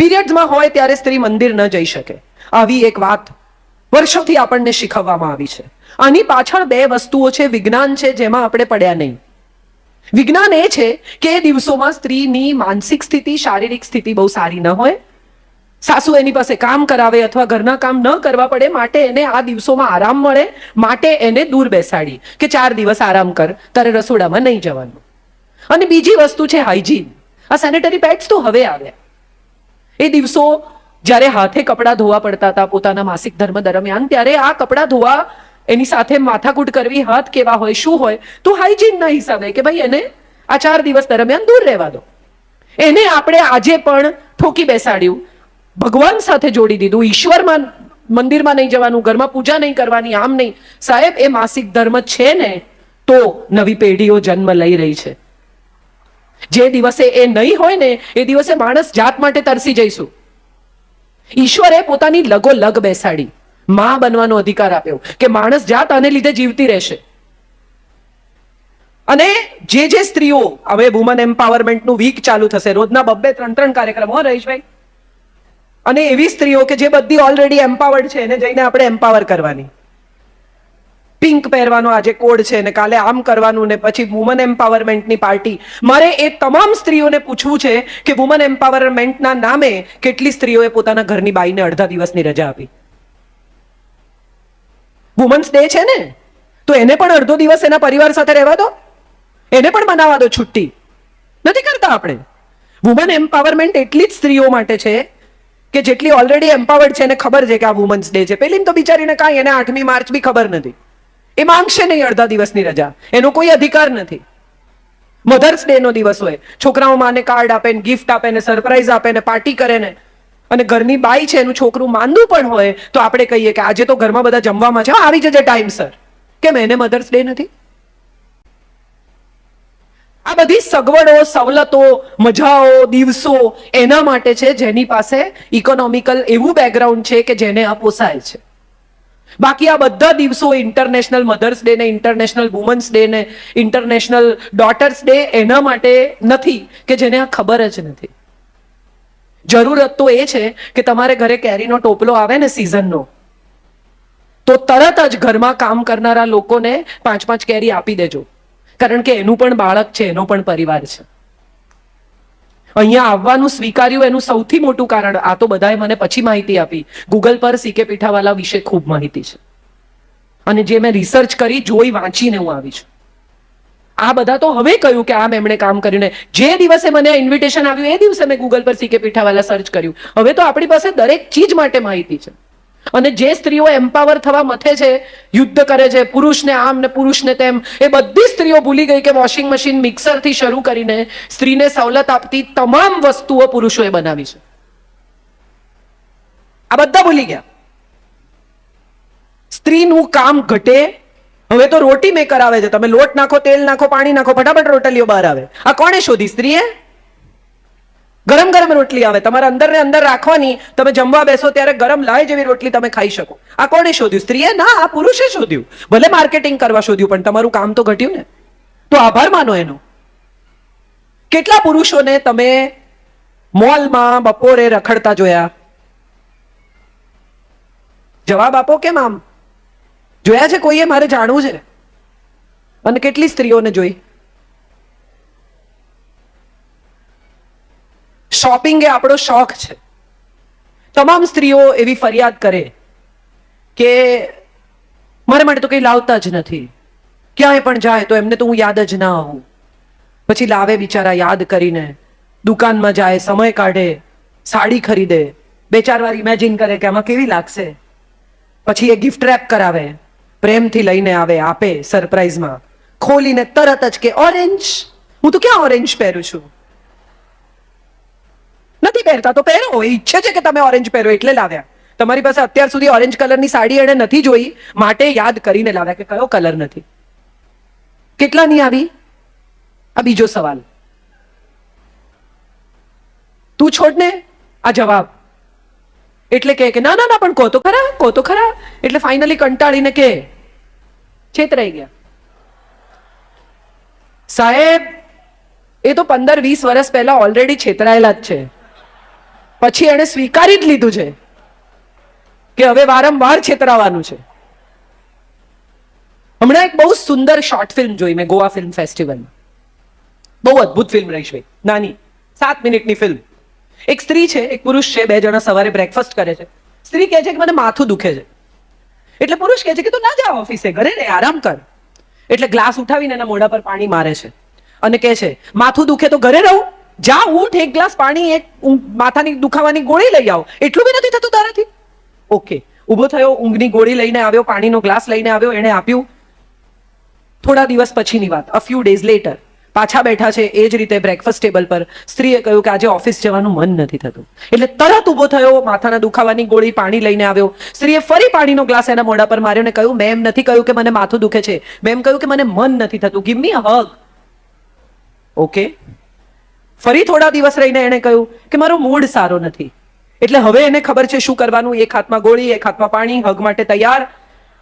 પીરિયડ્સમાં હોય ત્યારે સ્ત્રી મંદિર ન જઈ શકે. આવી એક વાત વર્ષોથી આપણને શીખવવામાં આવી છે. આની પાછળ બે વસ્તુઓ છે, વિજ્ઞાન છે જેમાં આપણે પડ્યા નહીં. વિજ્ઞાન એ છે કે એ દિવસોમાં સ્ત્રીની માનસિક સ્થિતિ, શારીરિક સ્થિતિ બહુ સારી ન હોય. સાસુ એની પાસે કામ કરાવે અથવા ઘરના કામ ન કરવા પડે માટે એને આ દિવસોમાં આરામ મળે, માટે એને દૂર બેસાડી કે 4 દિવસ આરામ કર, તારે રસોડામાં નહીં જવાનું. અને બીજી વસ્તુ છે હાઇજીન. આ સેનેટરી પેડ્સ તો હવે આવ્યા. એ દિવસો જ્યારે હાથે કપડાં ધોવા પડતા હતા પોતાના માસિક ધર્મ દરમિયાન, ત્યારે આ કપડાં ધોવા એની સાથે માથાકૂટ કરવી, હાથ કેવા હોય, શું હોય, તો હાઇજીનના હિસાબે કે ભાઈ એને આ 4 દિવસ દરમિયાન દૂર રહેવા દો. એને આપણે આજે પણ ઠોકી બેસાડ્યું, ભગવાન સાથે જોડી દીધું, ઈશ્વરમાં મંદિરમાં નહીં જવાનું, ઘરમાં પૂજા નહીં કરવાની, આમ નહીં. સાહેબ, એ માસિક ધર્મ છે ને તો નવી પેઢીઓ જન્મ લઈ રહી છે. જે દિવસે એ નહીં હોય ને એ દિવસે માણસ જાત માટે તરસી જઈશું. ઈશ્વરે પોતાની લગોલગ બેસાડી માં બનવાનો અધિકાર આપ્યો કે માણસ જાત આને લીધે જીવતી રહેશે. અને જે સ્ત્રીઓ, હવે વુમન એમ્પાવરમેન્ટનું વીક ચાલુ થશે, રોજના 2-3 કાર્યક્રમો રહીશભાઈ. અને એવી સ્ત્રીઓ કે જે બધી ઓલરેડી એમ્પાવર્ડ છે એને જઈને આપણે એમ્પાવર કરવાની. પિંક પહેરવાનો આજે કોડ છે ને કાલે આમ કરવાનું ને પછી વુમન એમ્પાવરમેન્ટની પાર્ટી. મારે એ તમામ સ્ત્રીઓને પૂછવું છે કે વુમન એમ્પાવરમેન્ટના નામે કેટલી સ્ત્રીઓએ પોતાના ઘરની બાઈને અડધા દિવસની રજા આપી. વુમન્સ ડે છે ને તો એને પણ અડધો દિવસ એના પરિવાર સાથે રહેવા દો, એને પણ મનાવા દો છુટ્ટી. નથી કરતા આપણે. વુમન એમ્પાવરમેન્ટ એટલી જ સ્ત્રીઓ માટે છે કે જેટલી ઓલરેડી એમ્પાવર્ડ છે એને ખબર છે કે આ વુમન્સ ડે છે. પેલી તો બિચારીને કાંઈ, એને 8મી માર્ચ બી ખબર નથી. એ માંગશે નહીં અડધા દિવસની રજા, એનો કોઈ અધિકાર નથી. મધર્સ ડે નો દિવસ હોય, છોકરાઓ માને કાર્ડ આપે ને, ગિફ્ટ આપે ને, સરપ્રાઈઝ આપે ને, પાર્ટી કરે ને, અને ઘરની બાઈ છે એનું છોકરું માંદું પણ હોય તો આપણે કહીએ કે આજે તો ઘરમાં બધા જમવામાં છે, આવી જજે ટાઈમસર. કેમ એને મધર્સ ડે નથી? આ બધી સગવડો, સવલતો, મજાઓ, દિવસો એના માટે છે જેની પાસે ઇકોનોમિકલ એવું બેકગ્રાઉન્ડ છે કે જેને આ પોસાય છે. બાકી આ બધા દિવસો, ઇન્ટરનેશનલ મધર્સ ડે ને, ઇન્ટરનેશનલ વુમન્સ ડે ને, ઇન્ટરનેશનલ ડોટર્સ ડે એના માટે નથી કે જેને આ ખબર જ નથી. જરૂરત તો એ છે કે તમારે ઘરે કેરીનો ટોપલો આવે ને સિઝનનો, તો તરત જ ઘરમાં કામ કરનારા લોકોને 5-5 કેરી આપી દેજો, કારણ કે એનું પણ બાળક છે, એનો પણ પરિવાર છે. અહીંયા આવવાનું સ્વીકાર્યું એનું સૌથી મોટું કારણ, આ તો બધાએ મને પછી માહિતી આપી, ગૂગલ પર સીકે પીઠાવાલા વિશે ખૂબ માહિતી છે અને જે મેં રિસર્ચ કરી, જોઈ, વાંચીને હું આવી છું. આ બધા તો હવે કહ્યું કે આમ એમણે કામ કર્યું ને, જે દિવસે મને ઇન્વિટેશન આવ્યું એ દિવસે મેં ગૂગલ પર સીકે પીઠાવાલા સર્ચ કર્યું. હવે તો આપણી પાસે દરેક ચીજ માટે માહિતી છે. અને જે સ્ત્રીઓ એમ્પાવર થવા મથે છે, યુદ્ધ કરે છે, પુરુષને આમ ને પુરુષને તેમ, એ બધી સ્ત્રીઓ ભૂલી ગઈ કે વોશિંગ મશીન, મિક્સરથી શરૂ કરીને સ્ત્રીને સવલત આપતી તમામ વસ્તુઓ પુરુષોએ બનાવી છે. આ બધા ભૂલી ગયા. સ્ત્રીનું કામ ઘટે. હવે તો રોટી મેકર આવે છે, તમે લોટ નાખો, તેલ નાખો, પાણી નાખો, ફટાફટ રોટલીઓ બહાર આવે. આ કોણે શોધી? સ્ત્રીએ. ગરમ ગરમ રોટલી આવે, તમારા અંદર ને અંદર રાખવાની, તમે જમવા બેસો ત્યારે ગરમ લાય જેવી રોટલી તમે ખાઈ શકો. આ કોણે શોધ્યું? સ્ત્રીએ? ના, આ પુરુષે શોધ્યું. ભલે માર્કેટિંગ કરવા શોધ્યું, પણ તમારું કામ તો ઘટ્યું ને. તો આભાર માનો એનો. કેટલા પુરુષોને તમે મોલમાં બપોરે રખડતા જોયા? જવાબ આપો. કેમ આમ જોયા છે કોઈએ? મારે જાણવું છે. અને કેટલી સ્ત્રીઓને જોઈ? શોપિંગ એ આપણો શોખ છે. તમામ સ્ત્રીઓ એવી ફરિયાદ કરે કે મારા માટે તો કંઈ લાવતા જ નથી, ક્યાંય પણ જાય તો એમને તો હું યાદ જ ના આવું. પછી લાવે બિચારા યાદ કરીને, દુકાનમાં જાય, સમય કાઢે, સાડી ખરીદે, 2-4 વાર ઇમેજિન કરે કે આમાં કેવી લાગશે. પછી એ ગિફ્ટ રેપ કરાવે, પ્રેમથી લઈને આવે, આપે સરપ્રાઈઝમાં, ખોલીને તરત જ કે ઓરેન્જ. હું તો ક્યાં ઓરેન્જ પહેરું છું? નથી પહેરતા તો પહેરો, ઈચ્છે છે કે તમે ઓરેન્જ પહેરો એટલે લાવ્યા. તમારી પાસે અત્યાર સુધી ઓરેન્જ કલરની સાડી એણે નથી જોઈ માટે યાદ કરીને લાવ્યા કે કયો કલર નથી. કેટલાની આવી? આ બીજો સવાલ. તું છોડ ને આ જવાબ. એટલે કે ના ના ના પણ કહો તો ખરા, કહો તો ખરા. એટલે ફાઇનલી કંટાળીને કે છેતરાઈ ગયા. સાહેબ, એ તો 15-20 વર્ષ પહેલા ઓલરેડી છેતરાયેલા જ છે. પછી એણે સ્વીકારી જ લીધું છે કે હવે વારંવાર છેતરાવાનું છે. હમણાં એક બહુ સુંદર શોર્ટ ફિલ્મ જોઈ મેં ગોવા ફિલ્મ ફેસ્ટિવલમાં. બહુ અદભુત ફિલ્મ રહી છે, નાની 7 મિનિટની ફિલ્મ. એક સ્ત્રી છે, એક પુરુષ છે, બે જણા સવારે બ્રેકફાસ્ટ કરે છે. સ્ત્રી કહે છે કે મને માથું દુખે છે. એટલે પુરુષ કહે છે કે તું ના જા ઓફિસે, ઘરે રહે, આરામ કર. એટલે ગ્લાસ ઉઠાવીને એના મોઢા પર પાણી મારે છે અને કહે છે માથું દુખે તો ઘરે રહું, જા ઉઠ, એક ગ્લાસ પાણી, એક માથાની દુખાવાની ગોળી લઈ આવ, એટલું બી નથી થતું તારાથી? ઓકે, ઉભો થયો, ઊંઘની ગોળી લઈને આવ્યો, પાણીનો ગ્લાસ લઈને આવ્યો, એને આપ્યું. થોડા દિવસ પછીની વાત, અ ફ્યુ ડેઝ લેટર, પાછા બેઠા છે એ જ રીતે બ્રેકફાસ્ટ ટેબલ પર. સ્ત્રીએ કહ્યું કે આજે ઓફિસ જવાનું મન નથી થતું. એટલે તરત ઉભો થયો, માથાના દુખાવાની ગોળી, પાણી લઈને આવ્યો. સ્ત્રીએ ફરી પાણીનો ગ્લાસ એના મોઢા પર માર્યો ને કહ્યું મેં એમ નથી કહ્યું કે મને માથું દુખે છે, મેં એમ કહ્યું કે મને મન નથી થતું, ગીવ મી અ હગ. ઓકે, ફરી થોડા દિવસ રહીને એણે કહ્યું કે મારો મૂડ સારો નથી. એટલે હવે એને ખબર છે શું કરવાનું. એક હાથમાં ગોળી, એક હાથમાં પાણી, હગ માટે તૈયાર.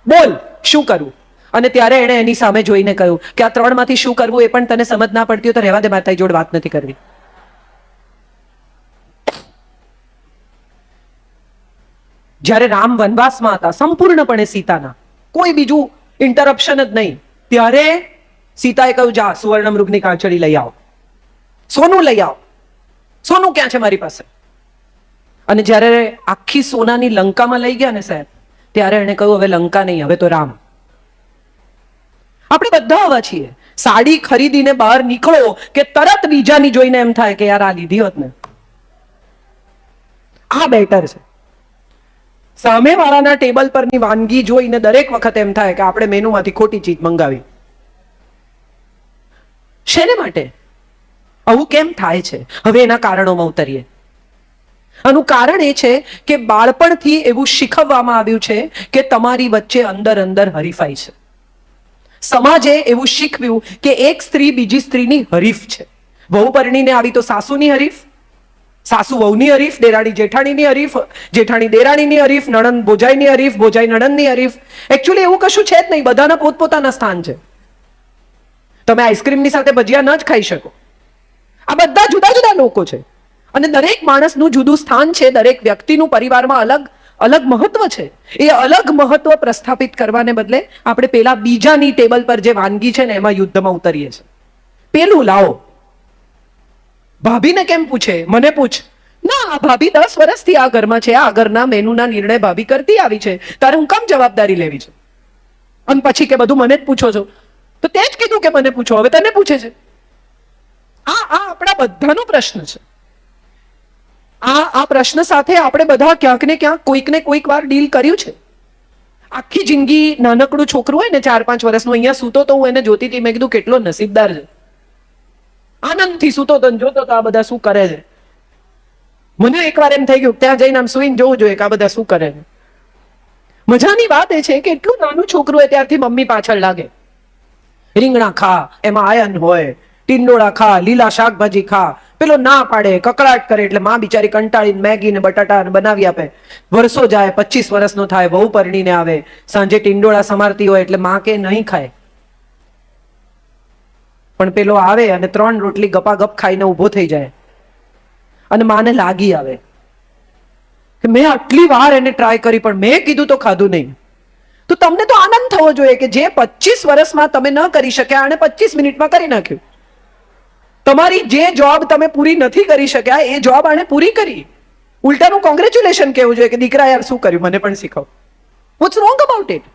બોલ શું કરવું? અને ત્યારે એણે એની સામે જોઈને કહ્યું કે આ ત્રણમાંથી શું કરવું એ પણ તને સમજ ના પડતી હોય તો રહેવા દે, મારી તારી જોડે વાત નથી કરવી. જ્યારે રામ વનવાસમાં હતા, સંપૂર્ણપણે સીતાના, કોઈ બીજું ઇન્ટરપ્શન જ નહીં, ત્યારે સીતાએ કહ્યું જા સુવર્ણ મૃગની કાંચળી લઈ આવો, સોનું લઈ આવો. સોનું ક્યાં છે મારી પાસે? અને જ્યારે આખી સોનાની લંકામાં લઈ ગયા ને સાહેબ, ત્યારે એણે કહ્યું હવે લંકા નહીં, હવે તો રામ. આપણે બધા આવા છીએ. સાડી ખરીદીને બહાર નીકળો કે તરત બીજાની જોઈને એમ થાય કે યાર આ લીધી હોત ને, આ બેટર છે. સામેવાળાના ટેબલ પરની વાનગી જોઈને દરેક વખત એમ થાય કે આપણે મેનુમાંથી ખોટી ચીજ મંગાવી. શેને માટે આવું કેમ થાય છે? હવે એના કારણોમાં ઉતરીએ. આનું કારણ એ છે કે બાળપણથી એવું શીખવવામાં આવ્યું છે કે તમારી વચ્ચે અંદર અંદર હરીફાઈ છે. સમાજે એવું શીખવ્યું કે એક સ્ત્રી બીજી સ્ત્રીની હરીફ છે. વહુ પરણીને આવી તો સાસુની હરીફ, સાસુ વહુની હરીફ, દેરાણી જેઠાણીની હરીફ, જેઠાણી દેરાણીની હરીફ, નણંદ ભોજાઈની હરીફ, ભોજાઈ નણંદની હરીફ. એકચ્યુઅલી એવું કશું છે જ નહીં, બધાના પોતપોતાના સ્થાન છે. તમે આઈસ્ક્રીમની સાથે ભજીયા ન જ ખાઈ શકો. આ બધા જુદા જુદા લોકો છે અને દરેક માણસનું જુદું સ્થાન છે. દરેક વ્યક્તિનું પરિવારમાં અલગ અલગ મહત્વ છે. એ અલગ મહત્વ પ્રસ્થાપિત કરવાને બદલે આપણે પેલા બીજાની ટેબલ પર જે વાનગી છે ને એમાં યુદ્ધમાં ઉતરીએ છીએ. પેલું લાવો. ભાભીને કેમ પૂછે? મને પૂછ. ના, આ ભાભી 10 વર્ષથી આ ઘરમાં છે, આ ઘરના મેનુના નિર્ણય ભાભી કરતી આવી છે, તારે હું કામ જવાબદારી લેવી છે? અને પછી કે બધું મને જ પૂછો છો. તો તે જ કીધું કે મને પૂછો, હવે તને પૂછે છે. આ આપણા બધાનો પ્રશ્ન છે. આ પ્રશ્ન સાથે આપણે બધા ક્યાંક ને ક્યાંક કોઈક ને કોઈક વાર ડીલ કર્યું છે. આખી જિંદગી નાનકડું છોકરું હોય ને 4-5 વર્ષનું, અહીંયા સૂતો તો હું એને જોતી હતી, મેં કીધું કેટલો નસીબદાર છે, આનંદથી સૂતો તો જોતો તો આ બધા શું કરે છે. મને એકવાર એમ થઈ ગયું ત્યાં જઈને આમ સુઈને જોવું જોઈએ કે આ બધા શું કરે છે. મજાની વાત એ છે કે એટલું નાનું છોકરું હોય ત્યારથી મમ્મી પાછળ લાગે. રીંગણા ખા, એમાં આયન હોય, ટીંડોળા ખા, લીલા શાકભાજી ખા. પેલો ના પાડે, કકડાટ કરે એટલે માં બિચારી કંટાળીને મેગી ને બટાટા બનાવી આપે. વર્ષો જાય, 25 વર્ષનો થાય, વહુ પરણીને આવે, સાંજે ટીંડોળા સમારતી હોય એટલે માં કે નહીં ખાય. પણ પેલો આવે અને 3 રોટલી ગપાગપ ખાઈને ઊભો થઈ જાય અને માને લાગી આવે કે મેં આટલી વાર એને ટ્રાય કરી પણ મેં કીધું તો ખાધું નહીં. તો તમને તો આનંદ થવો જોઈએ કે જે 25 વર્ષમાં તમે ન કરી શક્યા અને 25 મિનિટમાં કરી નાખ્યું. તમારી જે જોબ તમે પૂરી નથી કરી શક્યા એ જોબ આણે પૂરી કરી. ઉલટાનું કોંગ્રેચ્યુલેશન કહેવું જોઈએ કે દીકરા યાર શું કર્યું, મને પણ શીખવ. What's wrong about it?